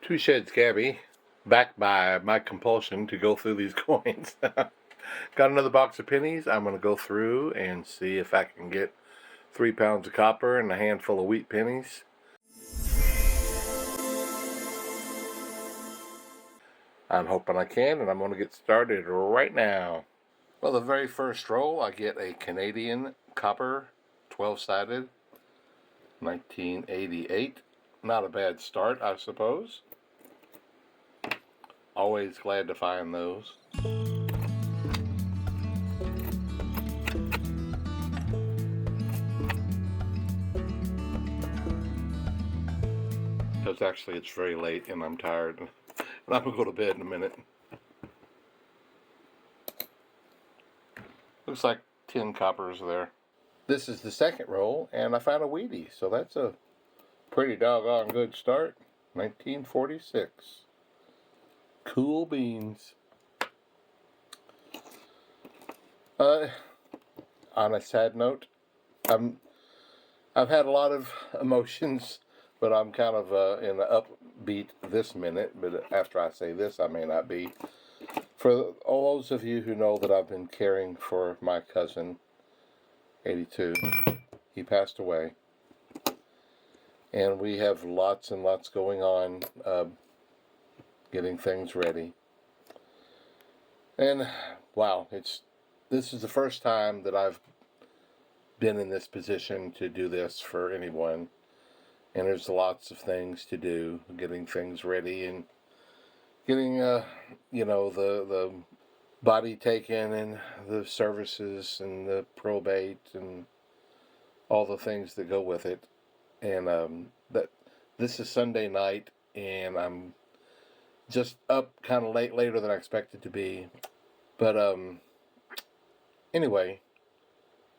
Two Sheds Gabby, backed by my compulsion to go through these coins. Got another box of pennies. I'm going to go through and see if I can get 3 pounds of copper and a handful of wheat pennies. I'm hoping I can, and I'm going to get started right now. Well, the very first roll, I get a Canadian copper 12-sided 1988. Not a bad start, I suppose. Always glad to find those. Because actually it's very late and I'm tired. And I'm going to go to bed in a minute. Looks like 10 coppers there. This is the second roll, and I found a Wheatie, so that's a pretty doggone good start. 1946. Cool beans. On a sad note, I've had a lot of emotions, but I'm kind of in the upbeat this minute. But after I say this, I may not be. For all those of you who know that I've been caring for my cousin, 82, he passed away. And we have lots and lots going on, getting things ready. And wow, this is the first time that I've been in this position to do this for anyone. And there's lots of things to do, getting things ready and getting, the body taken and the services and the probate and all the things that go with it. And this is Sunday night, and I'm just up kind of later than I expected to be. But anyway,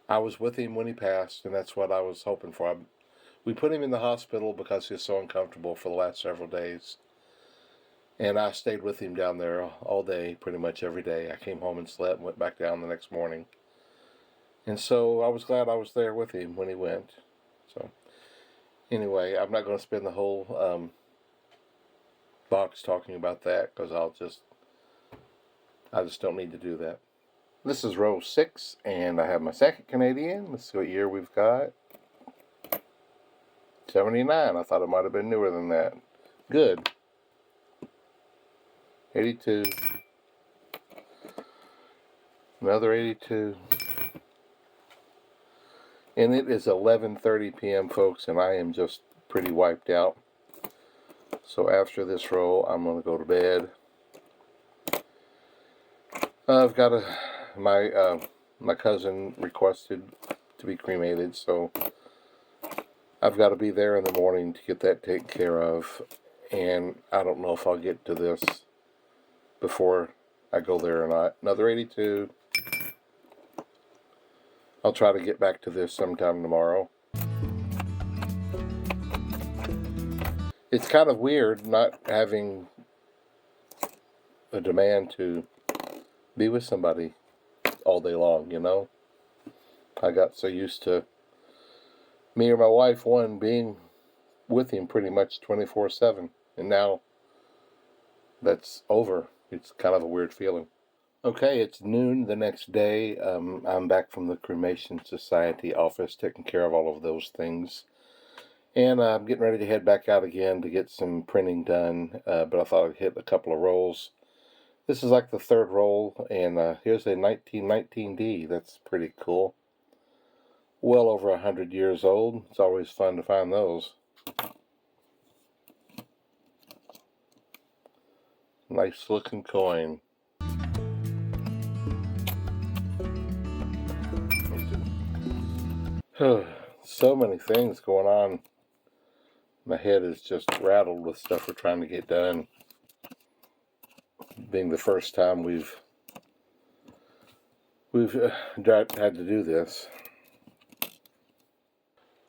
I was with him when he passed, and that's what I was hoping for. We put him in the hospital because he was so uncomfortable for the last several days. And I stayed with him down there all day, pretty much every day. I came home and slept and went back down the next morning. And so I was glad I was there with him when he went. So anyway, I'm not going to spend the whole box talking about that because I just don't need to do that. This is row 6, and I have my second Canadian. Let's see what year we've got. 79. I thought it might have been newer than that. Good. 82. Another 82. And it is 11:30 p.m., folks, and I am just pretty wiped out. So after this roll, I'm going to go to bed. I've got my cousin requested to be cremated, so I've got to be there in the morning to get that taken care of. And I don't know if I'll get to this before I go there or not. Another 82. I'll try to get back to this sometime tomorrow. It's kind of weird not having a demand to be with somebody all day long, you know? I got so used to me or my wife, being with him pretty much 24/7. And now that's over. It's kind of a weird feeling. Okay, it's noon the next day. I'm back from the Cremation Society office, taking care of all of those things. And I'm getting ready to head back out again to get some printing done. But I thought I'd hit a couple of rolls. This is like the third roll, and here's a 1919D. That's pretty cool. Well over 100 years old. It's always fun to find those. Nice looking coin. So many things going on. My head is just rattled with stuff we're trying to get done. Being the first time we've had to do this.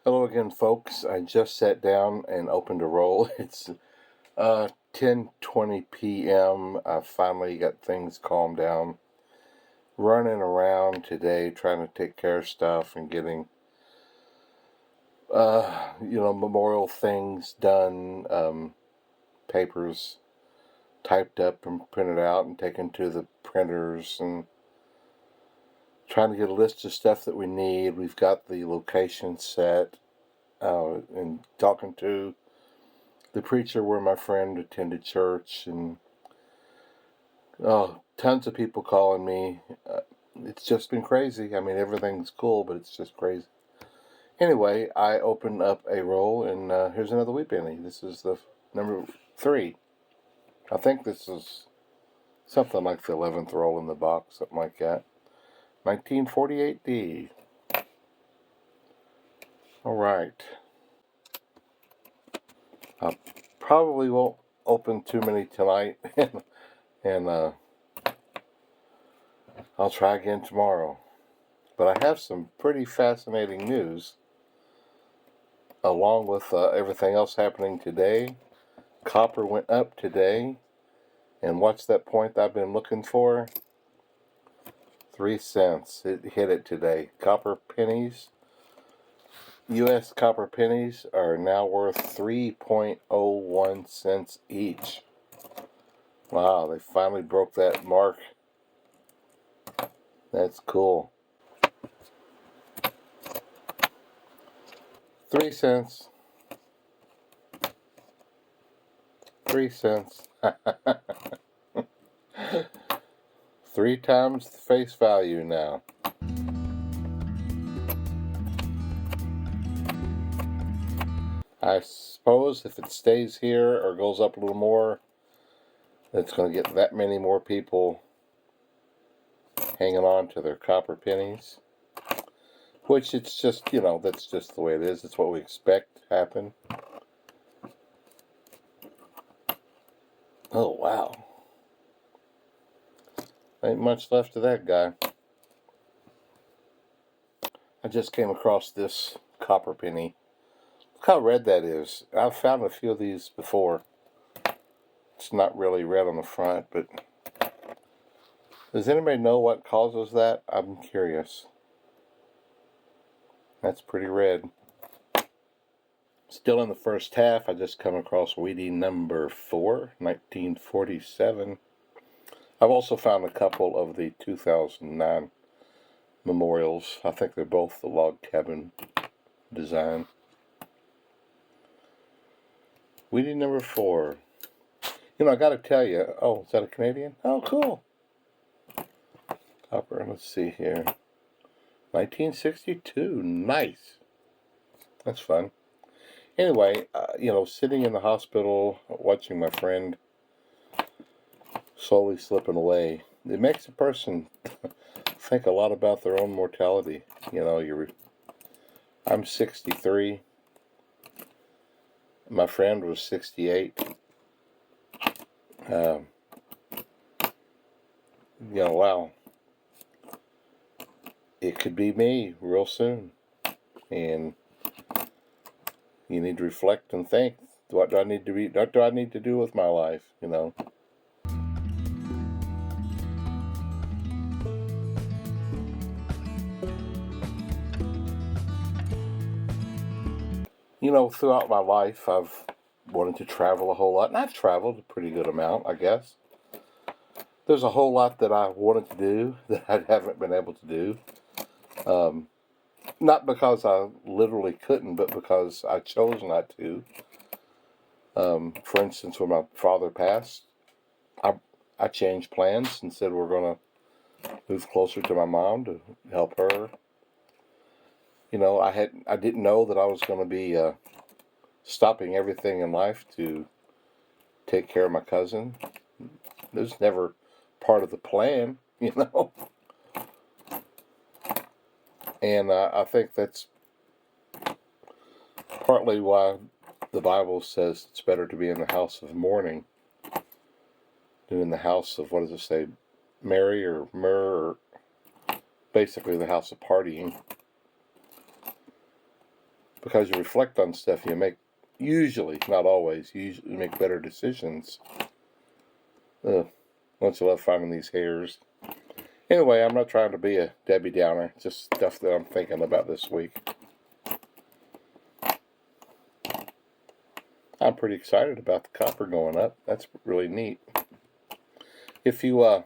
Hello again, folks. I just sat down and opened a roll. It's 10:20 p.m. I finally got things calmed down. Running around today trying to take care of stuff and getting memorial things done, papers typed up and printed out and taken to the printers, and trying to get a list of stuff that we need. We've got the location set, and talking to the preacher where my friend attended church, and tons of people calling me. It's just been crazy. I mean, everything's cool, but it's just crazy. Anyway, I opened up a roll, and here's another wheat penny. This is the number 3. I think this is something like the 11th roll in the box, something like that. 1948D. Alright. I probably won't open too many tonight, and I'll try again tomorrow. But I have some pretty fascinating news, along with everything else happening today. Copper went up today, and what's that point I've been looking for? 3 cents. It hit it today. Copper pennies, U.S. copper pennies are now worth 3.01 cents each. Wow, they finally broke that mark. That's cool. 3 cents. 3 cents. 3 times the face value now. I suppose if it stays here or goes up a little more, it's going to get that many more people hanging on to their copper pennies. Which it's just, that's just the way it is. It's what we expect to happen. Oh, wow. Ain't much left of that guy. I just came across this copper penny. Look how red that is. I've found a few of these before. It's not really red on the front, but does anybody know what causes that? I'm curious. That's pretty red. Still in the first half, I just come across Weedy number 4, 1947. I've also found a couple of the 2009 memorials. I think they're both the log cabin design. Weedy number 4. I gotta tell you, is that a Canadian? Oh, cool. Copper, let's see here. 1962, nice. That's fun. Anyway, sitting in the hospital, watching my friend slowly slipping away, it makes a person think a lot about their own mortality. I'm 63. My friend was 68. Wow. It could be me real soon. And you need to reflect and think. What do I need to be? What do I need to do with my life? Throughout my life, I've wanted to travel a whole lot, and I've traveled a pretty good amount, I guess. There's a whole lot that I wanted to do that I haven't been able to do. Not because I literally couldn't, but because I chose not to. For instance, when my father passed, I changed plans and said we're going to move closer to my mom to help her. I didn't know that I was going to be stopping everything in life to take care of my cousin. It was never part of the plan, And I think that's partly why the Bible says it's better to be in the house of mourning than in the house of, what does it say, merry or myrrh, or basically the house of partying. Because you reflect on stuff, you make, usually, not always, you usually make better decisions. Don't you love finding these hairs? Anyway, I'm not trying to be a Debbie Downer. It's just stuff that I'm thinking about this week. I I'm pretty excited about the copper going up. That's really neat. If you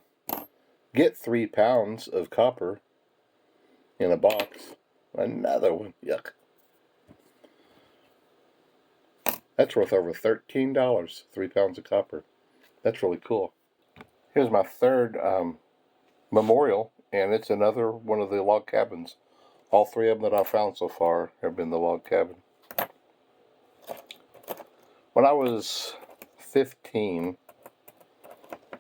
get 3 pounds of copper in a box, another one, yuck. That's worth over $13, 3 pounds of copper. That's really cool. Here's my third memorial, and it's another one of the log cabins. All 3 of them that I've found so far have been the log cabin. When I was 15,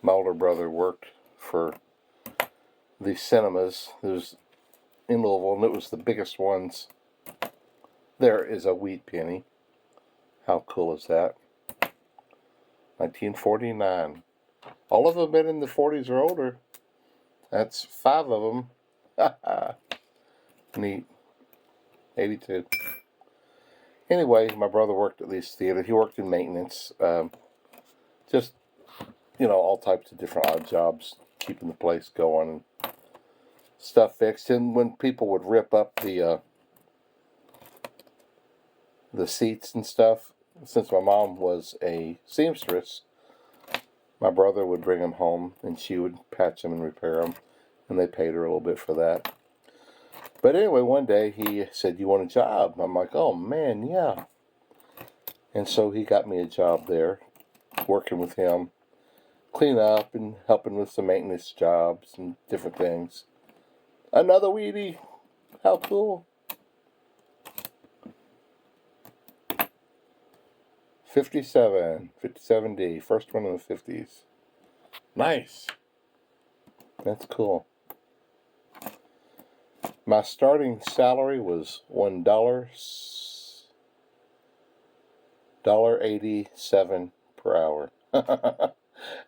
my older brother worked for the cinemas. It was in Louisville, and it was the biggest ones. There is a wheat penny. How cool is that? 1949. All of them have been in the 40s or older. That's 5 of them. Neat. 82. Anyway, my brother worked at these theaters. He worked in maintenance. Just, all types of different odd jobs, keeping the place going and stuff fixed. And when people would rip up the seats and stuff, since my mom was a seamstress, my brother would bring them home and she would patch them and repair them, and they paid her a little bit for that. But anyway, one day he said, "You want a job?" I'm like, "Oh man, yeah." And so he got me a job there, working with him, clean up and helping with some maintenance jobs and different things. Another weedy. How cool. 57D, first one in the 50s. Nice. That's cool. My starting salary was $1.87 per hour.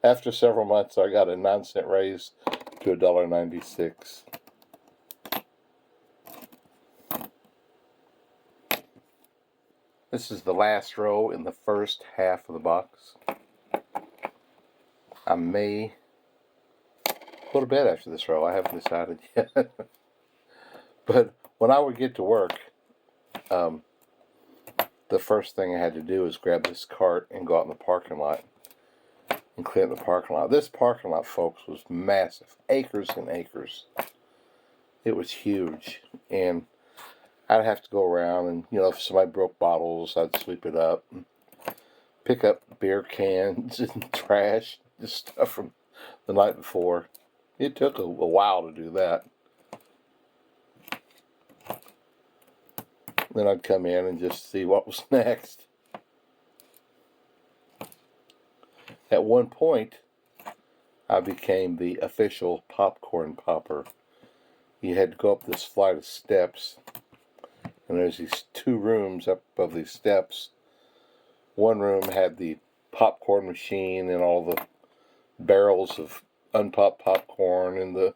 After several months, I got a 9-cent raise to $1.96. This is the last row in the first half of the box. I may go to bed after this row. I haven't decided yet. But when I would get to work, the first thing I had to do was grab this cart and go out in the parking lot and clean up the parking lot. This parking lot, folks, was massive. Acres and acres. It was huge. And I'd have to go around and, if somebody broke bottles, I'd sweep it up and pick up beer cans and trash, just stuff from the night before. It took a while to do that. Then I'd come in and just see what was next. At one point, I became the official popcorn popper. You had to go up this flight of steps, and there's these 2 rooms up above these steps. One room had the popcorn machine and all the barrels of unpopped popcorn and the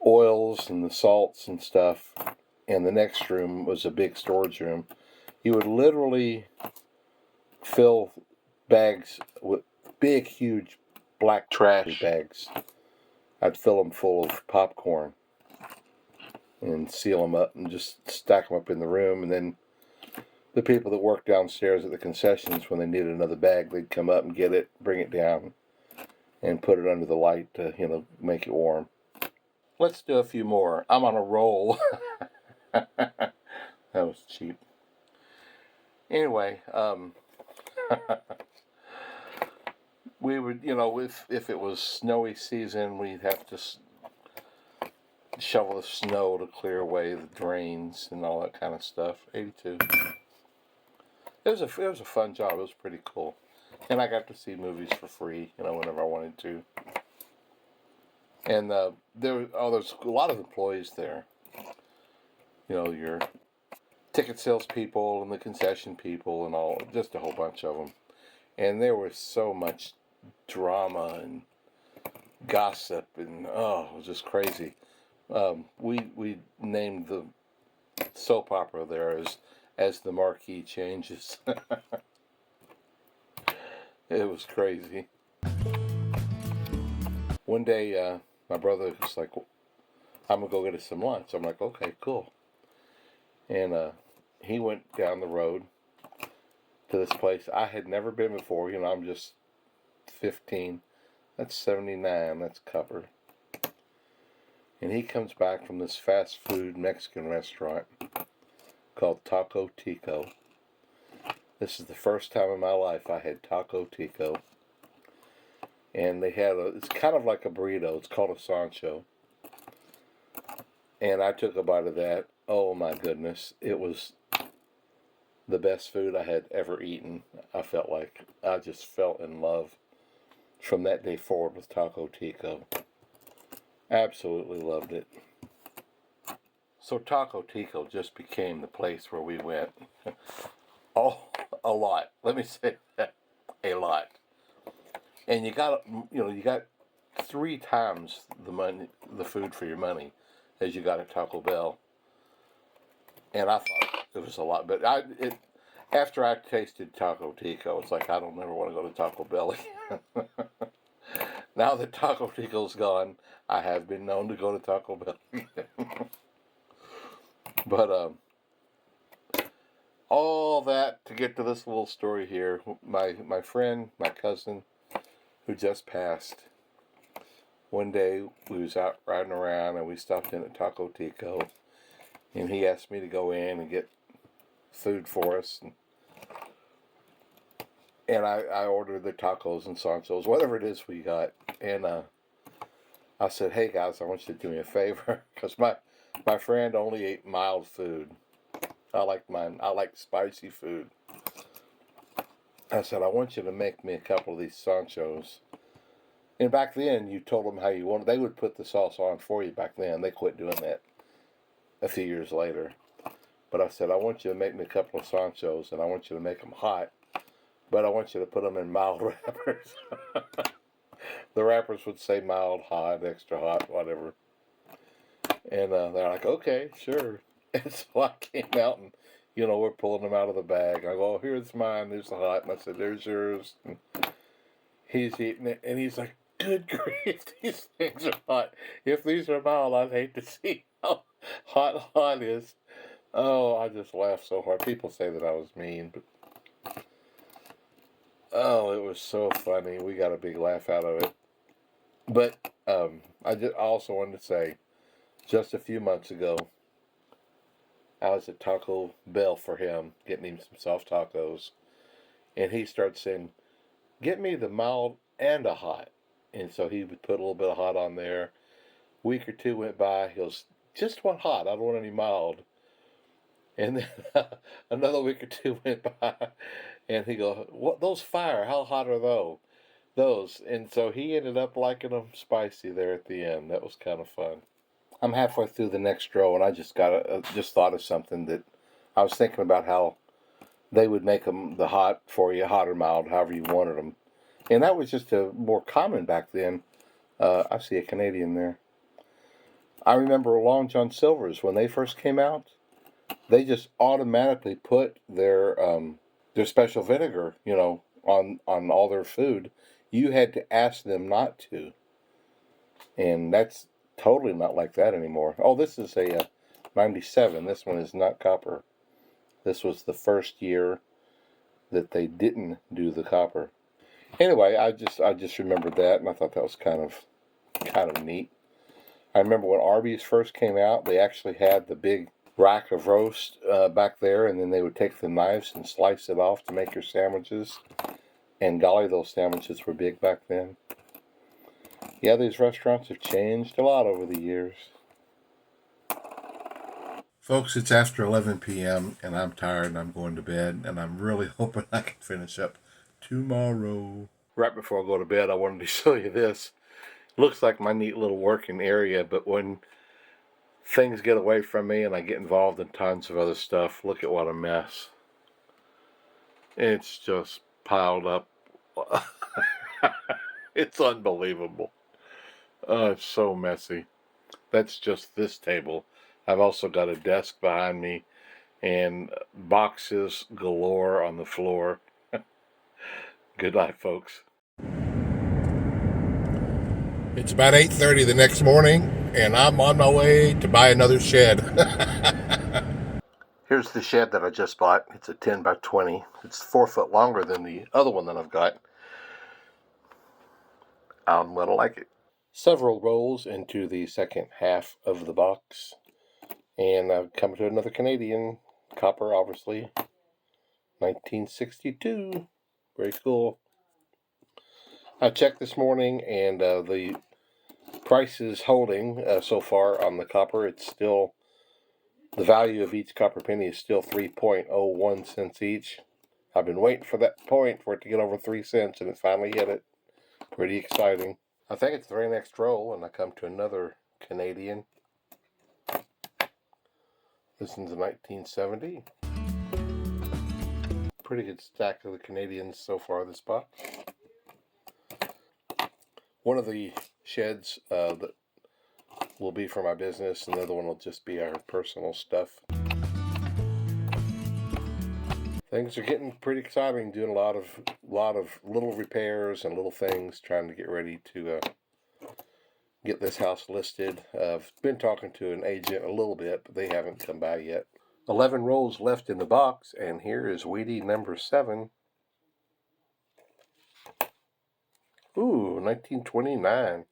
oils and the salts and stuff. And the next room was a big storage room. You would literally fill bags with big, huge black trash bags. I'd fill them full of popcorn and seal them up and just stack them up in the room. And then the people that worked downstairs at the concessions, when they needed another bag, they'd come up and get it, bring it down, and put it under the light to, make it warm. Let's do a few more. I'm on a roll. That was cheap. Anyway, we would, if it was snowy season, we'd have to shovel the snow to clear away the drains and all that kind of stuff. 82. It was a fun job. It was pretty cool, and I got to see movies for free, whenever I wanted to. And there's a lot of employees there. Your ticket sales people and the concession people and all, just a whole bunch of them. And there was so much drama and gossip and, it was just crazy. We named the soap opera there as the marquee changes. It was crazy. One day, my brother was like, "I'm going to go get us some lunch." I'm like, "Okay, cool." And he went down the road to this place. I had never been before. You know, I'm just 15. That's 79. That's copper. And he comes back from this fast food Mexican restaurant called Taco Tio. This is the first time in my life I had Taco Tio. And they had it's kind of like a burrito. It's called a Sancho. And I took a bite of that. Oh my goodness. It was the best food I had ever eaten. I felt like I just fell in love from that day forward with Taco Tio. Absolutely loved it. So Taco Tio just became the place where we went. Oh, a lot. Let me say that. A lot. And you got 3 times the food for your money as you got at Taco Bell. And I thought it was a lot, but after I tasted Taco Tio, it's like I don't ever want to go to Taco Bell again. Now that Taco Tio's gone, I have been known to go to Taco Bell again. But all that to get to this little story here. My friend, my cousin, who just passed. One day we was out riding around and we stopped in at Taco Tio, and he asked me to go in and get food for us, and I ordered the tacos and Sanchos, whatever it is we got, and I said, hey guys, I want you to do me a favor, because my friend only ate mild food. I like spicy food. I said, I want you to make me a couple of these Sanchos. And back then, you told them how you wanted. They would put the sauce on for you back then. They quit doing that a few years later. But I said, I want you to make me a couple of Sanchos, and I want you to make them hot. But I want you to put them in mild wrappers. The wrappers would say mild, hot, extra hot, whatever. And they're like, okay, sure. And so I came out and, we're pulling them out of the bag. I go, oh, here's mine, there's the hot. And I said, there's yours. And he's eating it, and he's like, good grief, these things are hot. If these are mild, I'd hate to see how hot is. Oh, I just laughed so hard. People say that I was mean, but oh, it was so funny. We got a big laugh out of it. But I also wanted to say, just a few months ago, I was at Taco Bell for him, getting him some soft tacos, and he started saying, get me the mild and a hot. And so he would put a little bit of hot on there. A week or two went by. He goes, just one hot. I don't want any mild. And then another week or two went by. And he goes, what, those fire, how hot are those? And so he ended up liking them spicy there at the end. That was kind of fun. I'm halfway through the next row, and I just thought of something that I was thinking about how they would make them the hot for you, hot or mild, however you wanted them. And that was just more common back then. I see a Canadian there. I remember Long John Silver's, when they first came out, they just automatically put their special vinegar, on all their food. You had to ask them not to. And that's totally not like that anymore. Oh, this is a 97. This one is not copper. This was the first year that they didn't do the copper. Anyway, I just remembered that, and I thought that was kind of neat. I remember when Arby's first came out, they actually had the big rack of roast back there, and then they would take the knives and slice it off to make your sandwiches. And golly, those sandwiches were big back then. Yeah, these restaurants have changed a lot over the years. Folks, it's after 11 p.m. and I'm tired and I'm going to bed, and I'm really hoping I can finish up tomorrow. Right before I go to bed, I wanted to show you this. Looks like my neat little working area, but when things get away from me and I get involved in tons of other stuff, look at what a mess. It's just piled up. It's unbelievable. It's so messy. That's just this table. I've also got a desk behind me and boxes galore on the floor. Good night, folks. It's about 8:30 the next morning, and I'm on my way to buy another shed. Here's the shed that I just bought. It's a 10 by 20. It's 4 foot longer than the other one that I've got. I'm gonna like it. Several rolls into the second half of the box. And I've come to another Canadian. Copper, obviously. 1962. Very cool. I checked this morning, and the price is holding so far on the copper. It's still, the value of each copper penny is still 3.01 cents each. I've been waiting for that point for it to get over 3 cents, and it finally hit it. Pretty exciting. I think it's the very next roll, and I come to another Canadian. This one's a 1970. Pretty good stack of the Canadians so far this box. One of the sheds that will be for my business, and the other one will just be our personal stuff. Things are getting pretty exciting, doing a lot of little repairs and little things, trying to get ready to get this house listed. I've been talking to an agent a little bit, but they haven't come by yet. 11 rolls left in the box, and here is Weedy number 7. Ooh, 1929.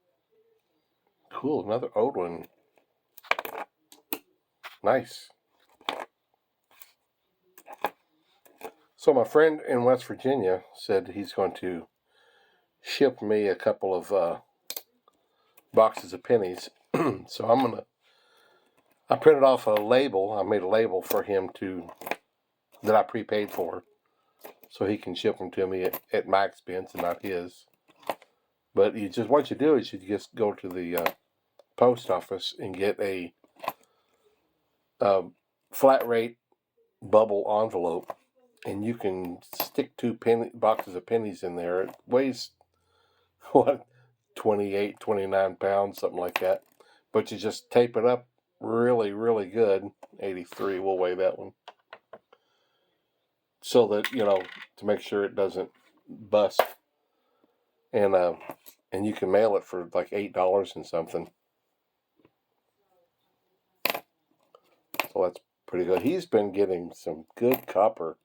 Cool, another old one. Nice. So my friend in West Virginia said he's going to ship me a couple of boxes of pennies. So I printed off a label. I made a label for him that I prepaid for, so he can ship them to me at my expense and not his. But what you do is you just go to the post office and get a flat rate bubble envelope, and you can stick 2 boxes of pennies in there. It weighs, 28, 29 pounds, something like that. But you just tape it up really, really good. 83 will weigh that one. So that, to make sure it doesn't bust. And you can mail it for like $8 and something. So that's pretty good. He's been getting some good copper.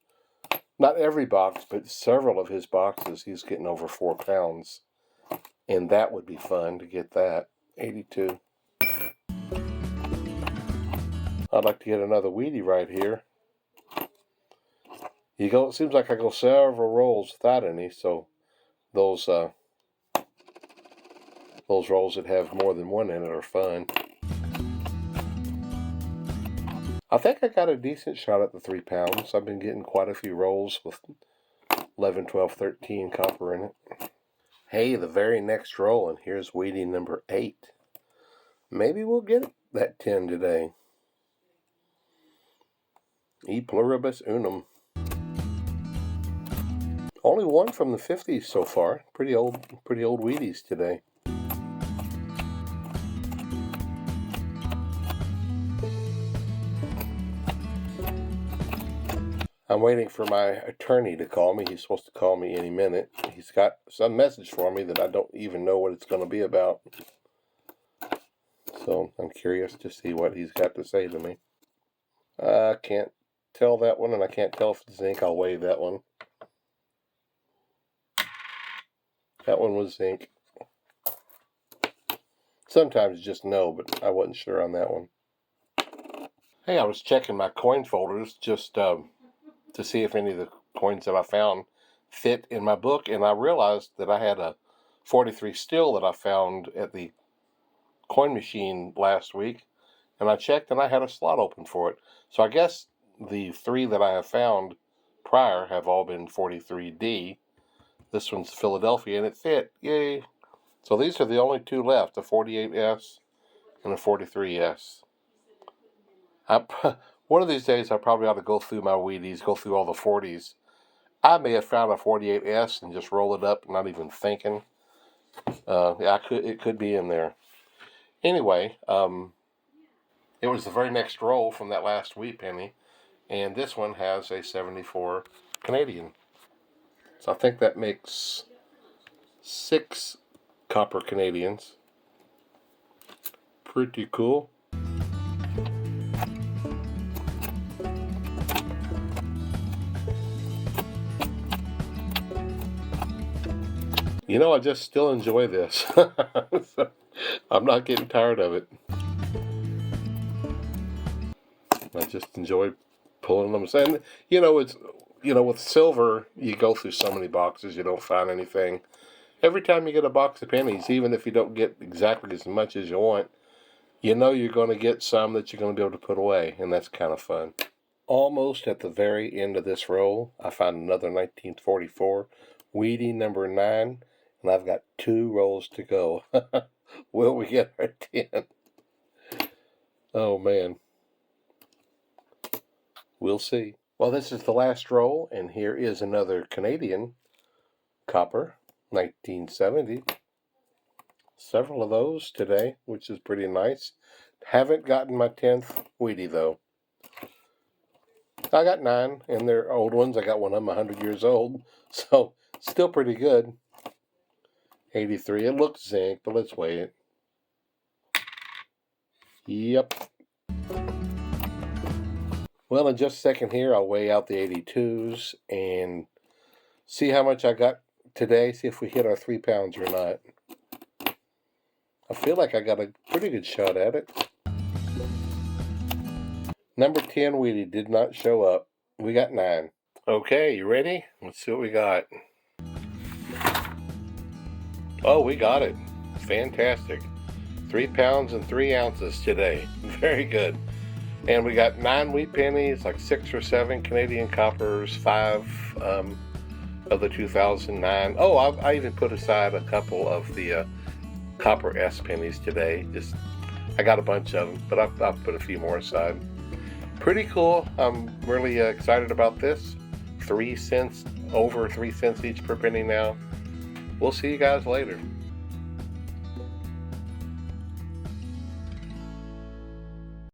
Not every box, but several of his boxes, he's getting over 4 pounds. And that would be fun to get that. 82. I'd like to get another Weedy right here. It seems like I go several rolls without any, so those rolls that have more than one in it are fun. I think I got a decent shot at the 3 pounds. I've been getting quite a few rolls with 11, 12, 13 copper in it. Hey, the very next roll, and here's Weedy number 8. Maybe we'll get that 10 today. E pluribus unum. Only one from the 50s so far. Pretty old Weedies today. I'm waiting for my attorney to call me. He's supposed to call me any minute. He's got some message for me that I don't even know what it's going to be about. So I'm curious to see what he's got to say to me. I can't tell that one, and I can't tell if it's zinc. I'll weigh that one. That one was zinc. Sometimes just no, but I wasn't sure on that one. Hey, I was checking my coin folders just to see if any of the coins that I found fit in my book, and I realized that I had a 43 still that I found at the coin machine last week, and I checked and I had a slot open for it. So I guess the 3 that I have found prior have all been 43D. This one's Philadelphia, and it fit. Yay! So these are the only 2 left, a 48S and a 43S. One of these days I probably ought to go through my Weedies, go through all the 40s. I may have found a 48S and just roll it up, not even thinking. It could be in there. Anyway, it was the very next roll from that last wheat penny, and this one has a 74 Canadian. So I think that makes 6 copper Canadians. Pretty cool. You know, I just still enjoy this. So, I'm not getting tired of it. I just enjoy pulling them. And, you know, it's, you know, with silver, you go through so many boxes, you don't find anything. Every time you get a box of pennies, even if you don't get exactly as much as you want, you know you're going to get some that you're going to be able to put away, and that's kind of fun. Almost at the very end of this roll, I found another 1944 Weedy number 9, and I've got 2 rolls to go. Will we get our 10? Oh, man. We'll see. Well, this is the last roll, and here is another Canadian copper, 1970. Several of those today, which is pretty nice. Haven't gotten my 10th Weedy, though. I got 9, and they're old ones. I got one of them 100 years old, so still pretty good. 83. It looks zinc, but let's weigh it. Yep. Well, in just a second here, I'll weigh out the 82s and see how much I got today, see if we hit our 3 pounds or not. I feel like I got a pretty good shot at it. Number 10 Wheatie did not show up. We got 9. Okay, you ready? Let's see what we got. Oh, we got it. Fantastic. 3 pounds and 3 ounces today. Very good. And we got 9 wheat pennies, like 6 or 7 Canadian coppers, 5 of the 2009. Oh, I even put aside a couple of the copper S pennies today. I got a bunch of them, but I've put a few more aside. Pretty cool. I'm really excited about this. 3 cents, over 3 cents each per penny now. We'll see you guys later.